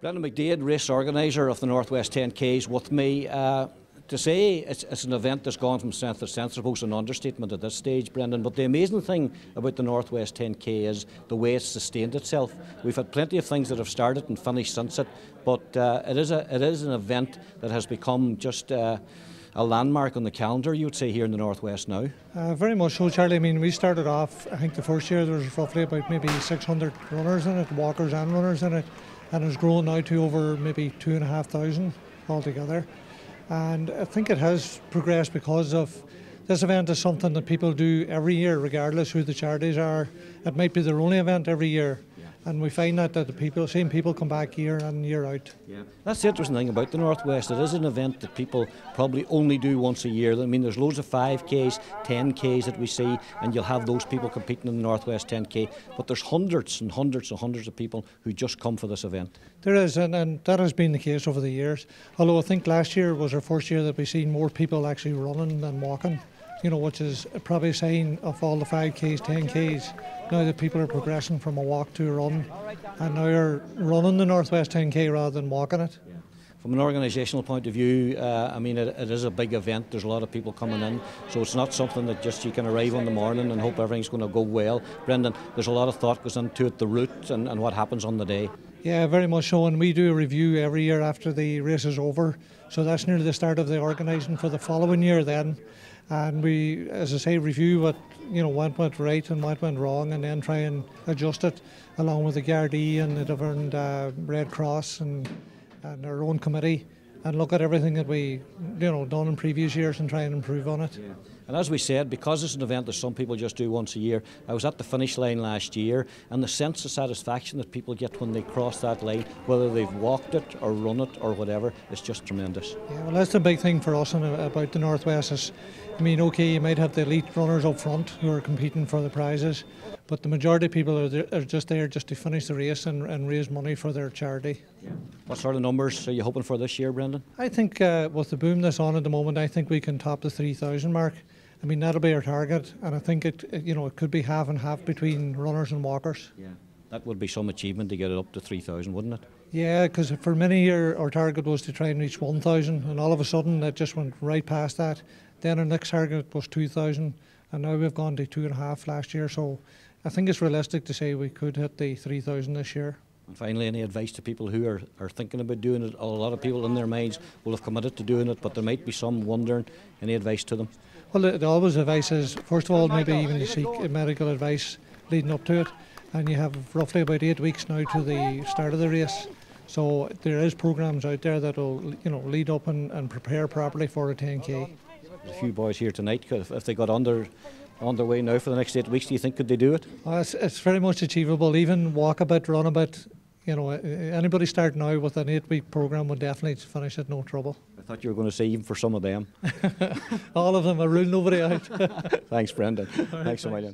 Brendan McDaid, race organiser of the Northwest 10Ks with me. To say it's an event that's gone from strength to strength, I suppose, an understatement at this stage, Brendan. But the amazing thing about the Northwest 10K is the way it's sustained itself. We've had plenty of things that have started and finished since it, but it is an event that has become just a landmark on the calendar, you would say, here in the Northwest now. Very much so, Charlie. I mean, we started off, I think the first year there was roughly about maybe 600 runners in it, walkers and runners in it, and it's grown now to over maybe 2,500 altogether. And I think it has progressed because of this event is something that people do every year, regardless who the charities are. It might be their only event every year. And we find that the same people come back year in, year out. Yeah, that's the interesting thing about the Northwest. It is an event that people probably only do once a year. I mean, there's loads of 5Ks, 10Ks that we see, and you'll have those people competing in the Northwest 10K. But there's hundreds and hundreds and hundreds of people who just come for this event. There is, and that has been the case over the years. Although I think last year was our first year that we've seen more people actually running than walking. You know, which is probably a sign of all the 5Ks, 10Ks. Now that people are progressing from a walk to a run, and now are running the Northwest 10K rather than walking it. Yeah. From an organisational point of view, I mean, it is a big event. There's a lot of people coming in, so it's not something that just you can arrive on the morning and hope everything's going to go well. Brendan, there's a lot of thought goes into it, the route and what happens on the day. Yeah, very much so, and we do a review every year after the race is over, so that's nearly the start of the organising for the following year then. And we, as I say, review what what went right and what went wrong, and then try and adjust it along with the Gardaí and the different Red Cross and our own committee, and look at everything that we done in previous years and try and improve on it. Yeah. And as we said, because it's an event that some people just do once a year, I was at the finish line last year, and the sense of satisfaction that people get when they cross that line, whether they've walked it or run it or whatever, is just tremendous. Yeah, well, that's the big thing for us about the Northwest is, I mean, okay, you might have the elite runners up front who are competing for the prizes, but the majority of people are just there just to finish the race and raise money for their charity. Yeah. What sort of numbers are you hoping for this year, Brendan? I think with the boom that's on at the moment, I think we can top the 3,000 mark. I mean, that'll be our target, and I think it could be half and half between runners and walkers. Yeah, that would be some achievement to get it up to 3,000, wouldn't it? Yeah, because for many years our target was to try and reach 1,000, and all of a sudden it just went right past that. Then our next target was 2,000, and now we've gone to 2.5 last year. So I think it's realistic to say we could hit the 3,000 this year. And finally, any advice to people who are thinking about doing it? A lot of people in their minds will have committed to doing it, but there might be some wondering. Any advice to them? Well, the always advice is, first of all, maybe even to seek medical advice leading up to it. And you have roughly about 8 weeks now to the start of the race. So there is programs out there that will lead up and prepare properly for a 10K. There's a few boys here tonight. If they got on their way now for the next 8 weeks, do you think could they do it? Well, it's very much achievable. Even walk a bit, run a bit. Anybody starting now with an 8-week program would definitely finish it no trouble. I thought you were going to say even for some of them. All of them. I rule nobody out. Thanks, Brendan. Right, thanks so much.